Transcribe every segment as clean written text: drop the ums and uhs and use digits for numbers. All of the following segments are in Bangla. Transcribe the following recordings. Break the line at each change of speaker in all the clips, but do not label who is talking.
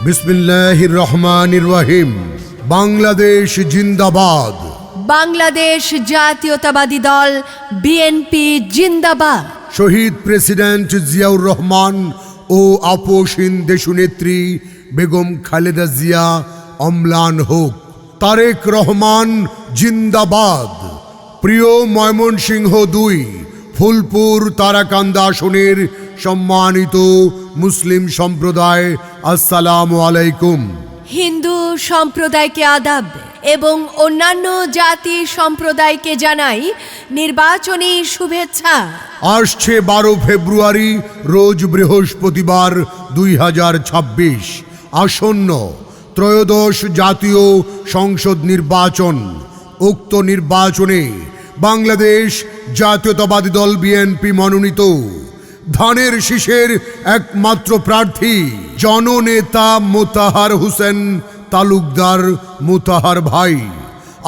বিসমিল্লাহির রহমানির রহিম। বাংলাদেশ জিন্দাবাদ।
বাংলাদেশ জাতীয়তাবাদী দল বিএনপি জিন্দাবাদ।
শহীদ প্রেসিডেন্ট জিয়াউর রহমান ও আপোষহীন দেশনেত্রী বেগম খালেদা জিয়া অম্লান হোক। তারেক রহমান জিন্দাবাদ। প্রিয় ময়মনসিংহ ২ ফুলপুর তারাকান্দা আসনের সম্মানিত মুসলিম সম্প্রদায়, আসসালামু আলাইকুম।
হিন্দু সম্প্রদায়কে আদাব এবং অন্যান্য জাতি সম্প্রদায়কে জানাই নির্বাচনী শুভেচ্ছা।
আসছে ১২ ফেব্রুয়ারি রোজ বৃহস্পতিবার ২০২৬ আসন্ন ত্রয়োদশ জাতীয় সংসদ নির্বাচন। উক্ত নির্বাচনে বাংলাদেশ জাতীয়তাবাদী দল বিএনপি মনোনীত ধানের শীষের একমাত্র প্রার্থী জননেতা মোতাহার হোসেন তালুকদার মোতাহার ভাই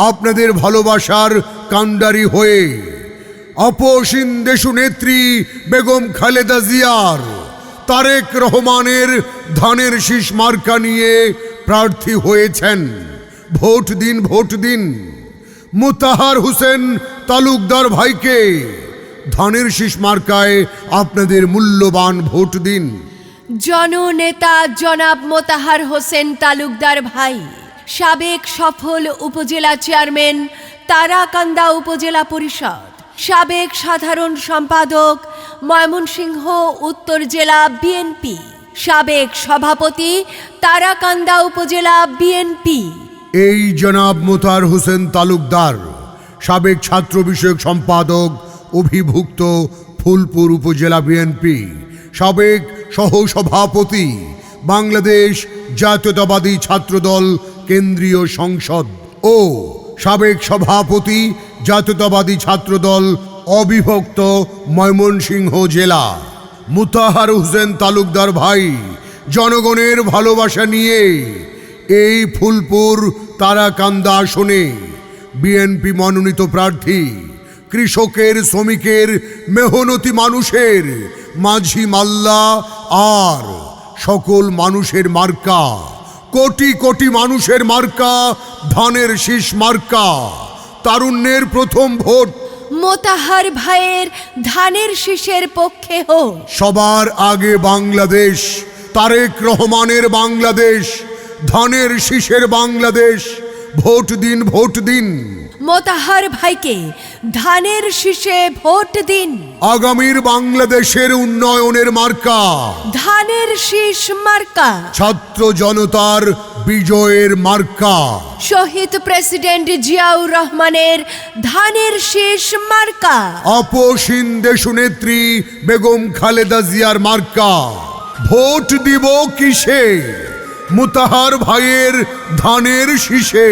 আপনাদের ভালোবাসার কান্ডারি হয়ে আপোষহীন দেশনেত্রী বেগম খালেদা জিয়ার তারেক রহমানের ধানের শীষ মার্কা নিয়ে প্রার্থী হয়েছেন। ভোট দিন, ভোট দিন। মোতাহার হোসেন তালুকদার ভাইকে ধানের শীষ মার্কায় আপনাদের মূল্যবান ভোট দিন।
জননেতা জনাব মোতাহার হোসেন তালুকদার ভাই সাবেক সফল উপজেলা চেয়ারম্যান, তারাকান্দা উপজেলা পরিষদ, সাবেক সাধারণ সম্পাদক ময়মনসিংহ উত্তর জেলা বিএনপি, সাবেক সভাপতি তারাকান্দা উপজেলা বিএনপি।
এই জনাব মোতাহার হোসেন তালুকদার সাবেক ছাত্র বিষয়ক সম্পাদক অভিভুক্ত ফুলপুর উপজেলা বিএনপি, সাবেক সহসভাপতি বাংলাদেশ জাতীয়তাবাদী ছাত্রদল কেন্দ্রীয় সংসদ ও সাবেক সভাপতি জাতীয়তাবাদী ছাত্রদল অবিভক্ত ময়মনসিংহ জেলা। মোতাহার হোসেন তালুকদার ভাই জনগণের ভালোবাসা নিয়ে এই ফুলপুর তারাকান্দা আসনে বিএনপি মনোনীত প্রার্থী, কৃষকের, শ্রমিকের, মেহনতি মানুষের, মাঝি মাল্লা আর সকল মানুষের মার্কা, কোটি কোটি মানুষের মার্কা ধানের শীষ মার্কা। তারুণ্যের প্রথম ভোট
মোতাহার ভাইয়ের ধানের শীষের পক্ষে হোক।
সবার আগে বাংলাদেশ, তারেক রহমানের বাংলাদেশ, ধানের শীষের বাংলাদেশ। ভোট দিন, ভোট দিন।
মোতাহার ভাইকে ধানের শীষে ভোট দিন।
আগামীর বাংলাদেশের উন্নয়নের মার্কা
ধানের শীষ মার্কা।
ছাত্র জনতার বিজয়ের মার্কা
শহীদ প্রেসিডেন্ট জিয়াউর রহমানের ধানের শীষ মার্কা।
আপোষহীন দেশনেত্রী বেগম খালেদা জিয়ার মার্কা। ভোট দিব কিসে? মোতাহার ভাইয়ের ধানের শীষে।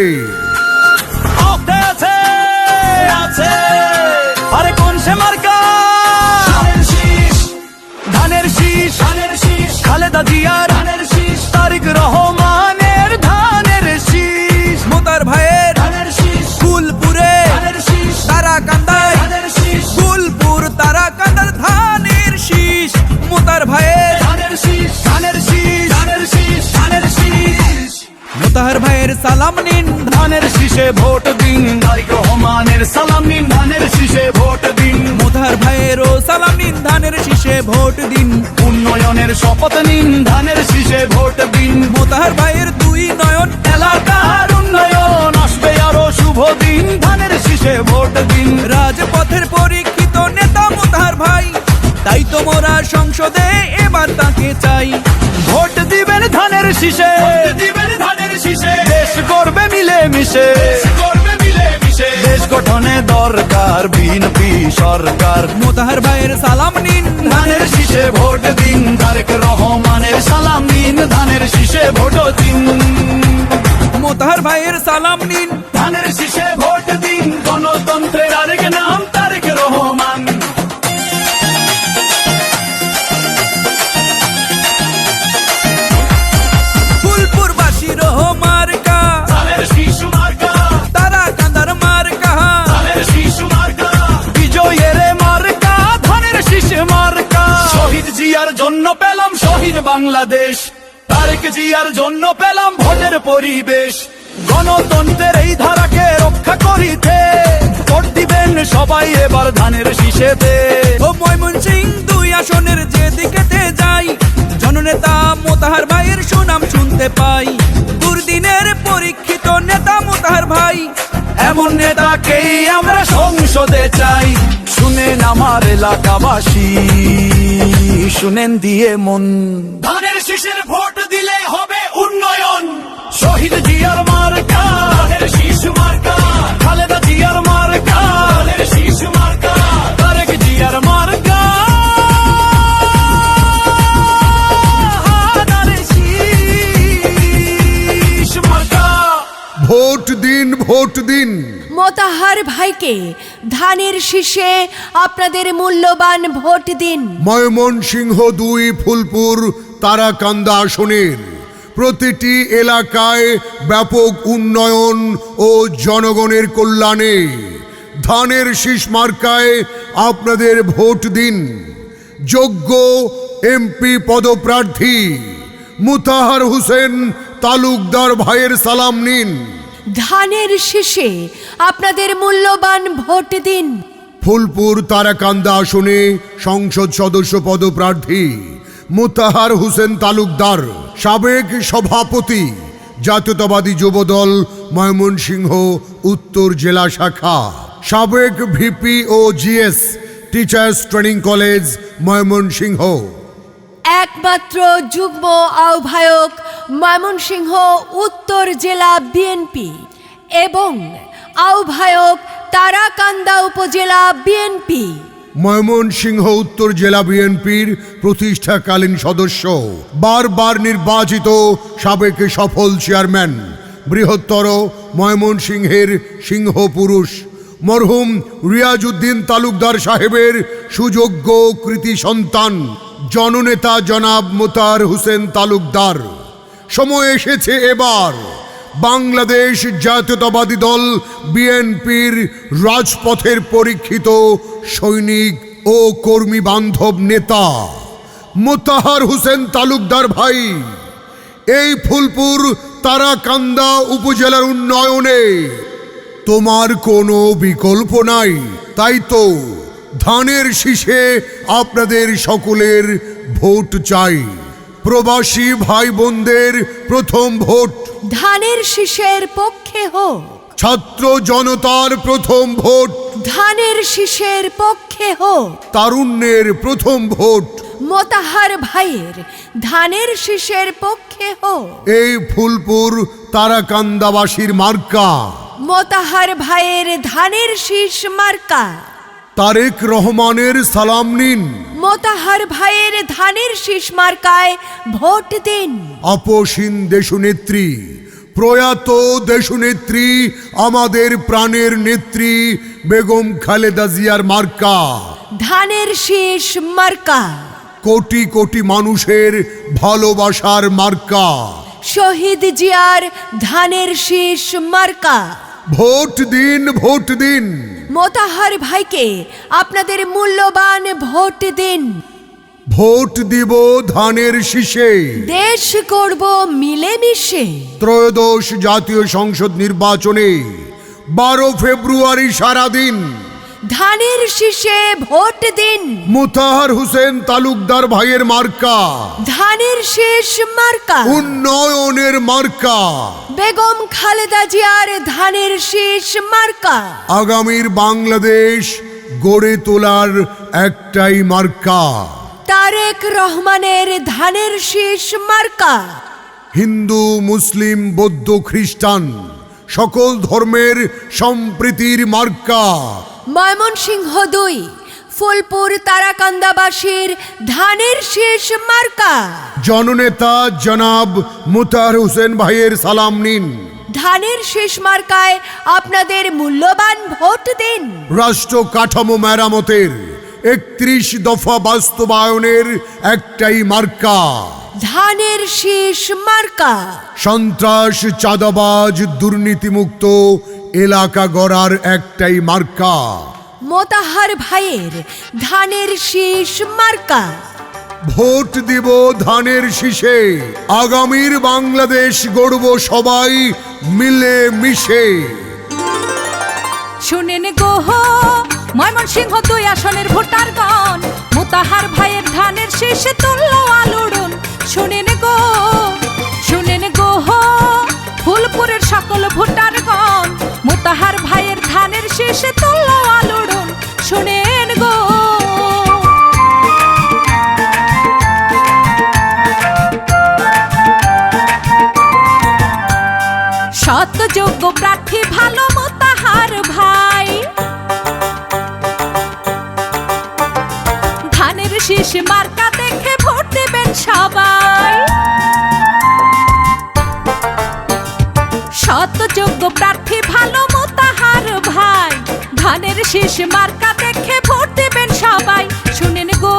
আরে কোন সে মার্কা? ধানের শীষ, ধানের শীষ, খালেদা জিয়ার ধানের শীষ, তারেক রহমানের ধানের শীষ, মোতাহার ভাইয়ের ধানের শীষ, ফুলপুরে ধানের শীষ, তারাকান্দায় ধানের শীষ, ফুলপুর তারাকান্দার ধানের শীষ, মোতাহার ভাইয়ের ধানের শীষ, ধানের শীষ, ধানের শীষ, ধানের শীষ। মোতাহার ভাইয়ের সালাম নিন, ধানের শীষে ভোট দিন। তারেক রহমানের সালাম নিন, ধানের শীষে ভোট দিন। মোতাহার ভাইয়েরও সালাম নিন, ধানের শীষে ভোট দিন। উন্নয়নের শপথ নিন, ধানের শীষে ভোট দিন। মোতাহার ভাইয়ের ২ নয়ন, এলাকার উন্নয়ন, আসবে আরো শুভ দিন, ধানের শীষে ভোট দিন। রাজপথের পরীক্ষিত নেতা মোতাহার ভাই, তাই তো মোরা সংসদে এবার তাকে চাই। ভোট দিবেন ধানের শীষে, দিবেন ধানের শীষে, দেশ করবে মিলে মিশে, করবে মিলে মিশে, দেশ গঠনে দরকার বিএনপি সরকার। মোতাহার ভাইয়ের সালাম নিন, ধানের শীষে ভোট দিন। তারেক রহমানের সালাম নিন, ধানের শীষে ভোট দিন। মোতাহার ভাইয়ের সালাম নিন, ধানের শীষে ভোট দিন। গণতন্ত্রের আরেক নাম তারেক রহমান। জন্য পেলাম শহীদ বাংলাদেশ, তার তারেক জিয়ার জন্য পেলাম ভোটের পরিবেশ, গণতন্ত্রের এই ধারাকে রক্ষা করিতে ভোট দিবেন সবাই এবার ধানের শীষেতে। ও ময়মনসিং 2 আসনের যেদিকেতে যাই, জননেতা মোতাহার ভাইয়ের সুনাম শুনতে পাই। দুর্দিনের পরীক্ষিত নেতা মোতাহার ভাই, এমন নেতাকেই আমরা সংসদে চাই। শুনেন আমার এলাকাবাসী, শুনেন দিয়ে মন, ধানের শীষের ভোট দিলে হবে উন্নয়ন। শহীদ জিয়ার মার্কা ধানের শীষ মার্কা, খালেদা জিয়ার মার্কা ধানের শীষ মার্কা, তারেক জিয়ার মার্কা ধানের শীষ মার্কা।
ভোট দিন, ভোট দিন।
মোতাহার ভাইকে ধানের শীষে আপনাদের মূল্যবান ভোট দিন।
ময়মনসিংহ 2 ফুলপুর তারাকান্দা আসনের প্রতিটি এলাকায় ব্যাপক উন্নয়ন ও জনগণের কল্যাণে ধানের শীষ মার্কায় আপনাদের ভোট দিন। যোগ্য এমপি পদপ্রার্থী মুতাহার হোসেন তালুকদার ভাইয়ের সালাম নিন।
ধানের শীষে আপনাদের মূল্যবান ভোট দিন।
ফুলপুর তারাকান্দা আসনে সংসদ সদস্য পদপ্রার্থী মুতাহার হোসেন তালুকদার, সাবেক সভাপতি জাতীয়তাবাদী যুবদল ময়মনসিংহ উত্তর জেলা শাখা, সাবেক ভিপি ও GS teachers training college Mymensingh,
একমাত্র যুগ্ম আহ্বায়ক ময়মনসিংহ উত্তর জেলা বিএনপি এবং আহ্বায়ক তারাকান্দা উপজেলা বিএনপি।
ময়মনসিংহ উত্তর জেলা বিএনপির প্রতিষ্ঠাকালীন সদস্য, বারবার নির্বাচিত সাবেক সফল চেয়ারম্যান, বৃহত্তর ময়মনসিংহের সিংহ পুরুষ মরহুম রিয়াজউদ্দিন তালুকদার সাহেবের সুযোগ্য কৃতি সন্তান জননেতা জনাব মোতাহার হোসেন তালুকদার। সময় এসেছে এবার বাংলাদেশ জাতীয়তাবাদী দল বিএনপির রাজপথের পরীক্ষিত সৈনিক ও কর্মী বান্ধব নেতা মোতাহার হোসেন তালুকদার ভাই এই ফুলপুর তারাকান্দা উপজেলার উন্নয়নে তোমার কোনো বিকল্প নাই। তাই তো ধানের শীষে আপনাদের সকলের ভোট চাই। প্রবাসী ভাই বোনদের প্রথম ভোট
ধানের শীষের পক্ষে হোক।
ছাত্র জনতার প্রথম ভোট
ধানের শীষের পক্ষে হোক।
তারুণ্যের প্রথম ভোট
মোতাহার ভাইয়ের ধানের শীষের পক্ষে হোক।
এই ফুলপুর তারাকান্দাবাসীর মার্কা
মোতাহার ভাইয়ের ধানের শীষ মার্কা।
তারেক রহমানের সালাম নিন।
মোতাহার ভাইয়ের ধানের শীষ মার্কায় ভোট দিন।
আপসীন দেশনেত্রী, প্রয়াত দেশনেত্রী, আমাদের প্রাণের নেত্রী বেগম খালেদা জিয়ার মার্কা
ধানের শীষ মার্কা।
কোটি কোটি মানুষের ভালোবাসার মার্কা
শহীদ জিয়ার ধানের শীষ মার্কা।
ভোট দিন, ভোট দিন।
মোতাহার ভাইকে আপনাদের মূল্যবান ভোট দিন।
ভোট দিব ধানের শীষে।
দেশ করব মিলেমিশে।
ত্রয়োদশ জাতীয় সংসদ নির্বাচনে 12 ফেব্রুয়ারি সারাদিন
ধানের শীষে ভোট দিন।
মুতাহার হোসেন তালুকদার ভাইয়ের মার্কা
ধানের শীষ মার্কা।
উন্নয়নের মার্কা
বেগম খালেদা জিয়ার ধানের শীষ মার্কা।
আগামীর বাংলাদেশ গড়ে তোলার একটাই মার্কা
তারেক রহমানের ধানের শীষ মার্কা।
হিন্দু, মুসলিম, বৌদ্ধ, খ্রিস্টান সকল ধর্মের সম্প্রীতির মার্কা
ময়মনসিংহ 2 ফুলপুর তারাকান্দাবাসীর ধানের শীষ মার্কা।
জননেতা জনাব মুতাহার হোসেন ভাইয়ের সালাম নিন।
ধানের শীষ মার্কায় আপনাদের মূল্যবান ভোট দিন।
রাষ্ট্র কাঠামো মেরামতের 31 দফা বাস্তবায়নের একটাই মার্কা
ধানের শীষ মার্কা।
সন্ত্রাস, চাঁদাবাজ, দুর্নীতিমুক্ত এলাকা গড়ার একটাই মার্কা
মোতাহার ভাইয়ের ধানের শীষ মার্কা।
ভোট দিব ধানের শীষে, আগামীর বাংলাদেশ গড়ব সবাই মিলে মিশে।
শুনেন গো ময়মনসিংহ 2 আসনের ভোটারগণ, মোতাহার ভাইয়ের ধানের শীষে তুলল আলোড়ন। শুনেন গো ফুলপুরের সকল ভোটারগণ, মোতাহার ভাইয়ের ধানের শীষে তুলল আলোড়ন। শুনেন গো সৎ যোগ্য প্রার্থী ভালো মোতাহার ভাই, ধানের শীষ মার্কা দেখে ভোট দিবেন সবাই। সৎ যোগ্য প্রার্থী ভালো মোতাহার ভাই, ধানের শীষ মার্কা দেখে ভোট দিবেন সবাই। শুনেন গো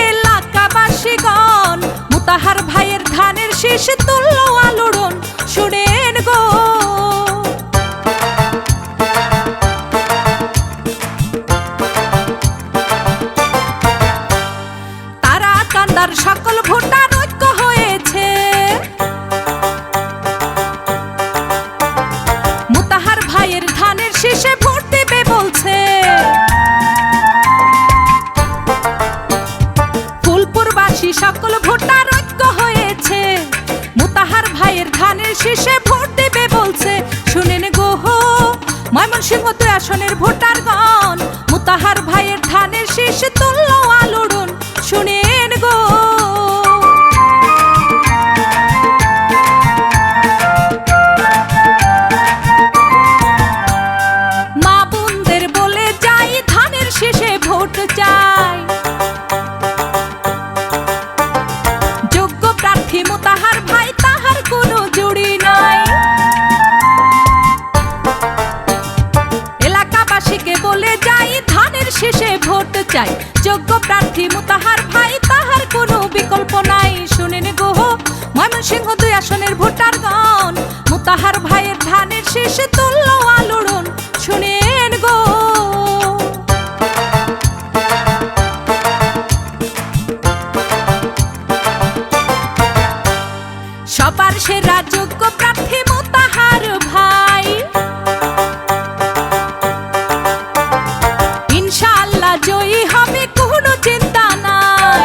এলাকাবাসীগণ, মোতাহার ভাইয়ের ধানের শীষ তুলল আলোড়ন। শুনেন গো তারাকান্দার সকল ভোটার ঐক্য হয়েছে, মোতাহার ভাইয়ের ধানের শীষে ভোট দিবে বলছে। ফুলপুরবাসী সকল ভোটার ঐক্য হয়েছে, মোতাহার ভাইয়ের ধানের শীষে ভোট দিবে বলছে। শুনেন গো ময়মনসিংহ 2 আসনের ভোটারগণ, মোতাহার ভাইয়ের ধানের শীষে তুলল আলোড়ন। শুনেন গো মা বোনদের বলে যাই, ধানের শীষে ভোট চাই। যোগ্য প্রার্থী মোতাহার ভাই, তাহার কোনো জুড়ি নাই। এলাকাবাসীকে বলে যাই, ধানের শীষে ভোট চাই। যোগ্য প্রার্থী মোতাহার ভাই, তাহার কোনো বিকল্প নাই। শুনেন গো ময়মনসিংহ 2 আসনের ভোটারগণ, মোতাহার ভাইয়ের ধানের শীষে তুলল আলোড়ন। শুনেন গো সবার সেরা যোগ্য প্রার্থী মোতাহার ভাই, ইনশাআল্লাহ জয়ী হবে কোনো চিন্তা নাই।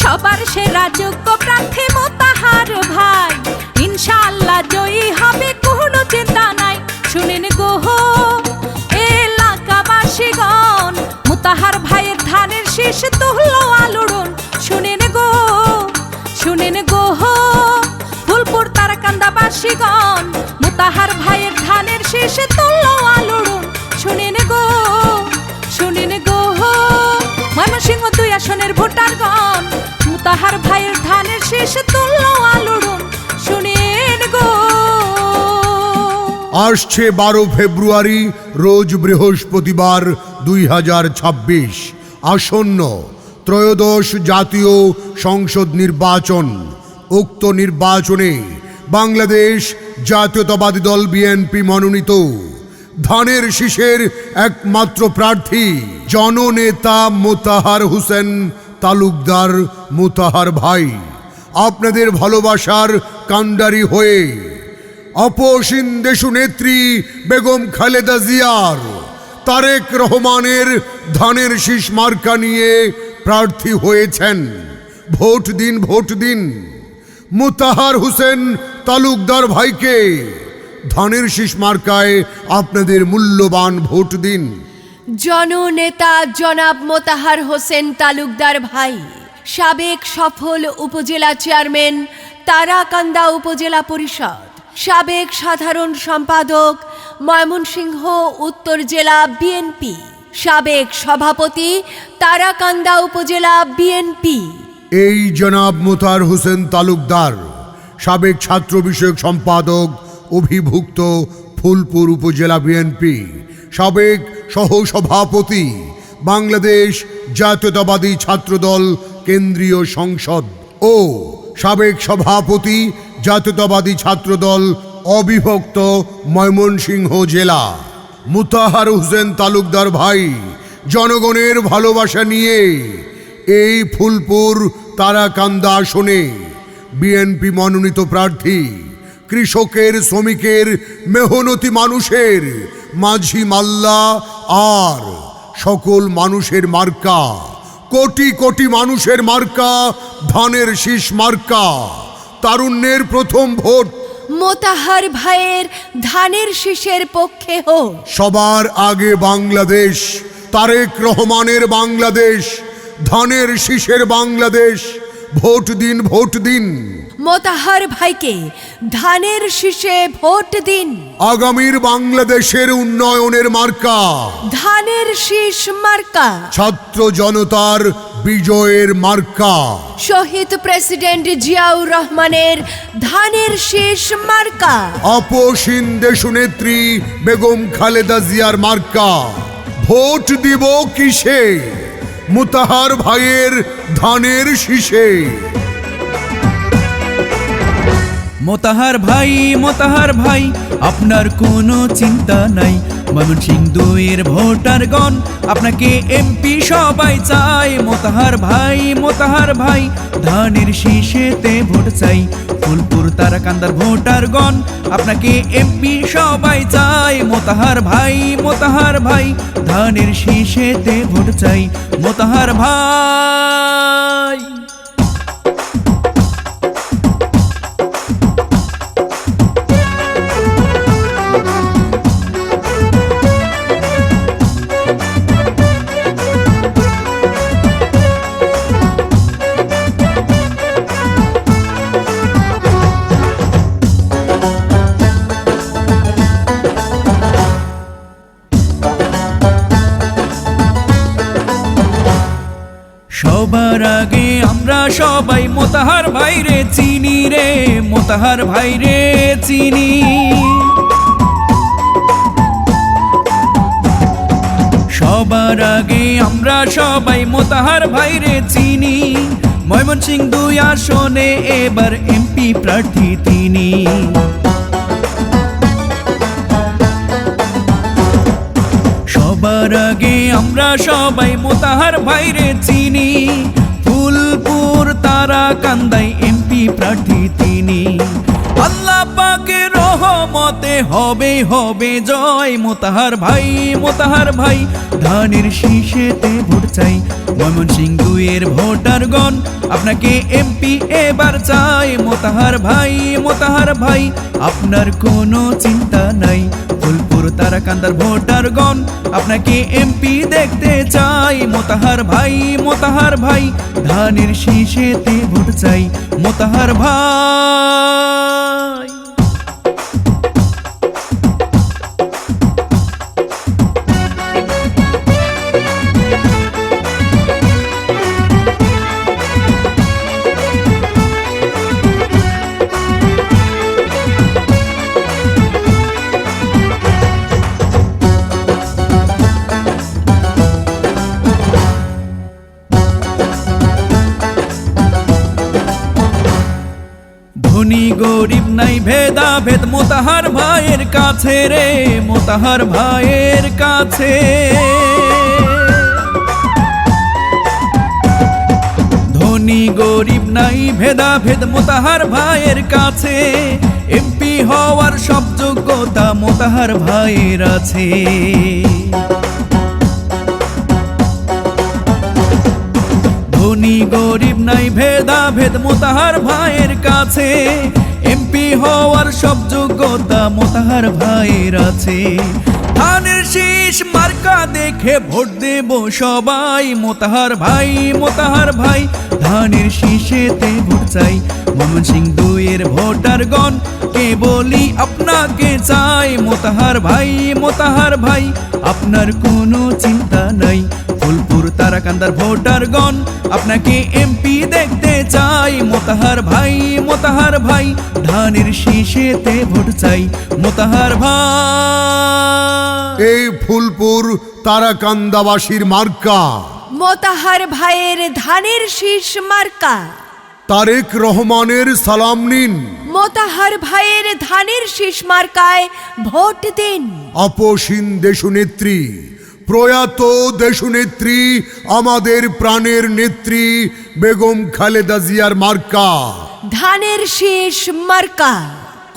সবার সেরা যোগ্য প্রার্থী মোতাহার ভাই, ইনশাআল্লাহ জয়ী হবে কোনো চিন্তা নাই। শুনেন গো এলাকাবাসীগণ, মোতাহার ভাইয়ের ধানের শীষ তুলল আলোড়ন। শুনেন গো ফুলপুর তারাকান্দাবাসীগণ, মোতাহার ভাইয়ের ধানের শীষ তুলল আলোড়ন। শুনেন গো ময়মনসিংহ 2 আসনের ভোটারগণ, মোতাহার ভাইয়ের ধানের শীষ তুলল আলোড়ন। শুনেন গো
আসছে 12 ফেব্রুয়ারি রোজ বৃহস্পতিবার 2026, আসন্ন ত্রয়োদশ জাতীয় সংসদ নির্বাচন। উক্ত নির্বাচনে বাংলাদেশ জাতীয়তাবাদী দল বিএনপি মনোনীত ধানের শীষের একমাত্র প্রার্থী জননেতা মোতাহার হোসেন তালুকদার মোতাহার ভাই আপনাদের ভালোবাসার কাণ্ডারি হয়ে অপসীন দেশনেত্রী বেগম খালেদা জিয়ার তারেক রহমানের ধানের শীষ মার্কা নিয়ে প্রার্থী হয়েছেন। ভোট দিন মোতাহার হোসেন তালুকদার ভাইকে ধানের শীষ মার্কায় আপনাদের মূল্যবান ভোট দিন।
জননেতা জনাব মোতাহার হোসেন তালুকদার ভাই, সাবেক সফল উপজেলা চেয়ারম্যান তারাকান্দা উপজেলা পরিষদ, সাবেক সাধারণ সম্পাদক ময়মনসিংহ উত্তর জেলা বিএনপি, সাবেক সভাপতি তারাকান্দা উপজেলা বিএনপি।
এই জনাব মোতাহার হোসেন তালুকদার সাবেক ছাত্র বিষয়ক সম্পাদক অভিভুক্ত ফুলপুর উপজেলা বিএনপি, সাবেক সহসভাপতি বাংলাদেশ জাতীয়তাবাদী ছাত্রদল কেন্দ্রীয় সংসদ ও সাবেক সভাপতি জাতীয়তাবাদী ছাত্রদল অবিভক্ত ময়মনসিংহ জেলা। মোতাহার হোসেন তালুকদার ভাই জনগণের ভালোবাসা নিয়ে এই ফুলপুর তারাকান্দা আসনে বিএনপি মনোনীত প্রার্থী কৃষকের, শ্রমিকের, মেহনতি মানুষের, মাঝি মাল্লা আর সকল মানুষের মার্কা, কোটি কোটি মানুষের মার্কা ধানের শীষ মার্কা। তারুণ্যের প্রথম ভোট
মোতাহার ভাইয়ের ধানের শীষের পক্ষে হোক।
সবার আগে বাংলাদেশ, তারেক রহমানের বাংলাদেশ, ধানের শীষের বাংলাদেশ। ভোট দিন, ভোট দিন,
মোতাহার ভাইকে ধানের শীষে ভোট দিন।
আগামীর বাংলাদেশের উন্নয়নের মার্কা
ধানের শীষ মার্কা।
ছাত্র জনতার বিজয়ের মার্কা
শহীদ প্রেসিডেন্ট জিয়াউর রহমানের ধানের শীষ মার্কা।
আপসীন দেশনেত্রী বেগম খালেদা জিয়ার মার্কা। ভোট দিব কিসে? মোতাহার ভাইয়ের ধানের শীষে।
মোতাহার ভাই আপনার কোনো চিন্তা নাই। ময়মনসিংহ ২-এর ভোটারগণ আপনাকে এমপি সবাই চায়। মোতাহার ভাই ধানের শীষেতে ভোট চাই। ফুলপুর তারাকান্দার ভোটারগণ আপনাকে এমপি সবাই চায়। মোতাহার ভাই ধানের শীষেতে ভোট চাই। মোতাহার ভাই। সবার আগে আমরা সবাই মোতাহার ভাইরে চিনি রে, মোতাহার ভাইরে চিনি। সবার আগে আমরা সবাই মোতাহার ভাইরে চিনি। ময়মনসিংহ ২ আসনে এবার এমপি প্রার্থী তিনি। সবার আগে আমরা সবাই মোতাহার ভাইরে চিনি। ফুলপুর তারাকান্দায় এমপি প্রার্থী তিনি। আল্লাহ পাকের রহমতে হবে জয়। মোতাহার ভাই ধানের শীষেতে ভোট চাই। ময়মনসিংহ ২-এর ভোটারগণ আপনাকে এমপি এবার চাই। মোতাহার ভাই আপনার কোনো চিন্তা নাই। ফুলপুর তারাকান্দার ভোটারগণ আপনাকে এমপি দেখতে চাই। মোতাহার ভাই ধানের শীষেতে ভোট চাই। মোতাহার ভাই। ধনী গরিব নাই ভেদাভেদ মোতাহার ভাইয়ের কাছে রে, মোতাহার ভাইয়ের কাছে। ধনী গরিব নাই ভেদাভেদ মোতাহার ভাইয়ের কাছে। এমপি হওয়ার সব যোগ্যতা মোতাহার ভাইয়ের আছে। ধনী গরিব নাই ভেদাভেদ মোতাহার ভাইয়ের কাছে। এমপি হওয়ার সব যোগ্যতা মোতাহার ভাইয়ের আছে। ধানের শীষ মার্কা দেখে ভোট দেব সবাই। মোতাহার ভাই ধানের শীষেতে ভোট চাই। ময়মনসিংহ ২-এর ভোটারগণ কে বলি আপনাকে চাই। মোতাহার ভাই আপনার কোনো চিন্তা নাই। ফুলপুর তারাকান্দার ভোটারগণ আপনাকে এমপি দেখতে চাই। মোতাহার ভাই ধানের শীষেতে ভোট চাই। মোতাহার ভাই।
এই ফুলপুর তারাকান্দাবাসীর মার্কা
মোতাহার ভাইয়ের ধানের শীষ মার্কা।
তারেক রহমানের সালাম নিন।
মোতাহার ভাইয়ের ধানের শীষ মার্কায় ভোট দিন।
আপসীন দেশনেত্রী প্রয়াত দেশনেত্রী আমাদের প্রাণের নেত্রী বেগম খালেদা জিয়ার মার্কা,
ধানের শীষ মার্কা,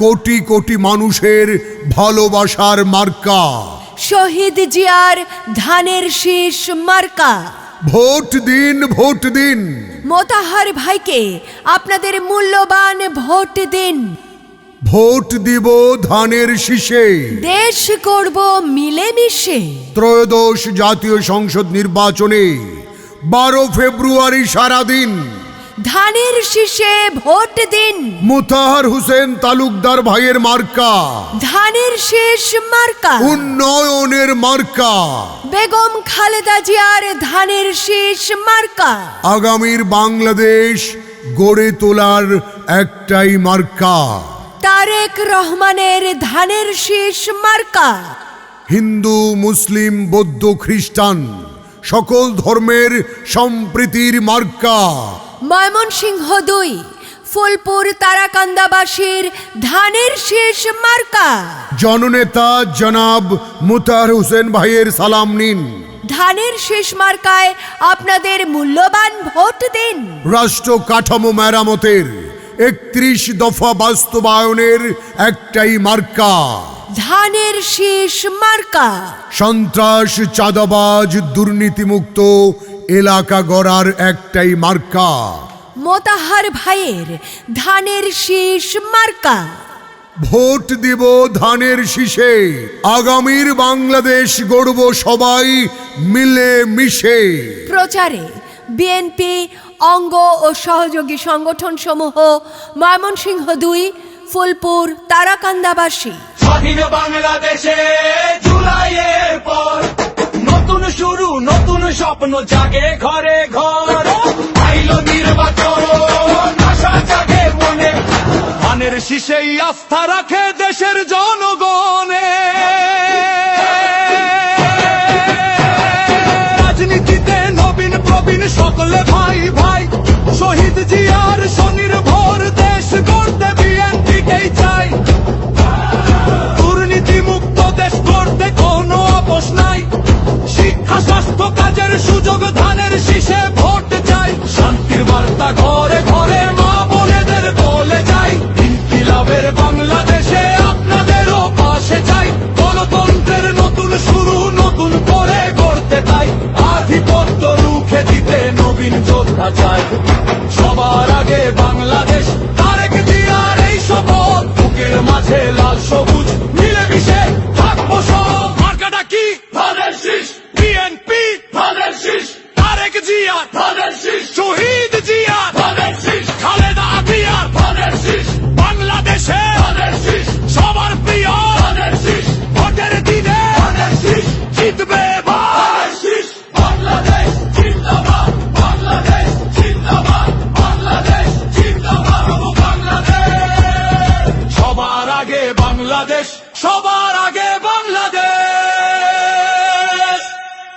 কোটি কোটি মানুষের ভালোবাসার মার্কা,
শহীদ জিয়ার ধানের শীষ মার্কা।
ভোট দিন, ভোট দিন,
মোতাহার ভাইকে আপনাদের মূল্যবান ভোট দিন।
ভোট দিব ধানের শীষে।
দেশ করব মিলেমিশে।
ত্রয়োদশ জাতীয় সংসদ নির্বাচনে 12 ফেব্রুয়ারি সারাদিন
ধানের শীষে ভোট দিন।
মোতাহার হোসেন তালুকদার ভাইয়ের মার্কা,
ধানের শীষ মার্কা,
উন্নয়নের মার্কা,
বেগম খালেদা জিয়ার ধানের শীষ মার্কা।
আগামীর বাংলাদেশ গড়ে তোলার একটাই মার্কা,
তারেক রহমানের ধানের শীষ মার্কা।
হিন্দু, মুসলিম, বৌদ্ধ, খ্রিস্টান সকল ধর্মের সম্প্রীতির মার্কা,
ময়মনসিংহ 2 ফুলপুর তারাকান্দাবাসীর ধানের শীষ মার্কা।
জননেতা জনাব মোতাহার হোসেন ভাইয়ের সালাম নিন।
ধানের শীষ মার্কায় আপনাদের মূল্যবান ভোট দিন।
রাষ্ট্র কাঠামো মেরামতের 31 দফা বাস্তবায়নের একটাই মার্কা,
ধানের শীষ মার্কা।
সন্ত্রাস, চাঁদাবাজ, দুর্নীতিমুক্ত এলাকা গড়ার একটাই মার্কা,
মোতাহার ভাইয়ের ধানের শীষ মার্কা।
ভোট দিব ধানের শীষে। আগামীর বাংলাদেশ গড়ব সবাই মিলে মিশে।
প্রচারে বিএনপি অঙ্গ ও সহযোগী সংগঠন সমূহ ময়মনসিংহ 2 ফুলপুর তারাকান্দাবাসী।
স্বাধীন বাংলাদেশে জুলাইয়ের পর নতুন শুরু, নতুন স্বপ্ন জাগে ঘরে ঘর। আইলো নির্বাচন, আশা জাগে মনে, ধানের শীষেই আস্থা রাখে দেশের জনগণে। রাজনীতিতে নবীন প্রবীণ সকলে ভাই ভাই, শহীদ জিয়ার স্বনির্ভর দেশ গড়তে বিএনপিকেই চাই। দুর্নীতি মুক্ত দেশ গড়তে কোনো আপোষ নাই, শিক্ষা স্বাস্থ্য কাজের সুযোগ ধানের শীষে ভোট চাই। শান্তির বার্তা ঘরে ঘরে মা বোনেদের বলে যাই, ইনকিলাবের বাংলাদেশে আপনাদেরও পাশে চাই। গণতন্ত্রের নতুন শুরু নতুন করে গড়তে চাই, আধিপত্য রুখে দিতে নবীন যোদ্ধা চাই। সবার আগে বাংলাদেশ, তারেক জিয়ার এই শপথ, বুকের মাঝে লাল সবুজ মিলেমিশে থাকবো সব। মার্কাটা কি? ধানের শীষ। বিএনপি ধানের শীষ, তারেক জিয়া ধানের শীষ, শহীদ জিয়া ধানের শীষ, খালেদা জিয়া ধানের শীষ, বাংলাদেশে ধানের শীষ, সবার প্রিয় ধানের শীষ। ভোটের দিনে ধানের শীষ জিতবে ধানের শীষ। বাংলাদেশ জিন্দাবাদ, বাংলাদেশ জিন্দাবাদ, বাংলাদেশ জিন্দাবাদ, বাংলাদেশ। সবার আগে বাংলাদেশ, সবার আগে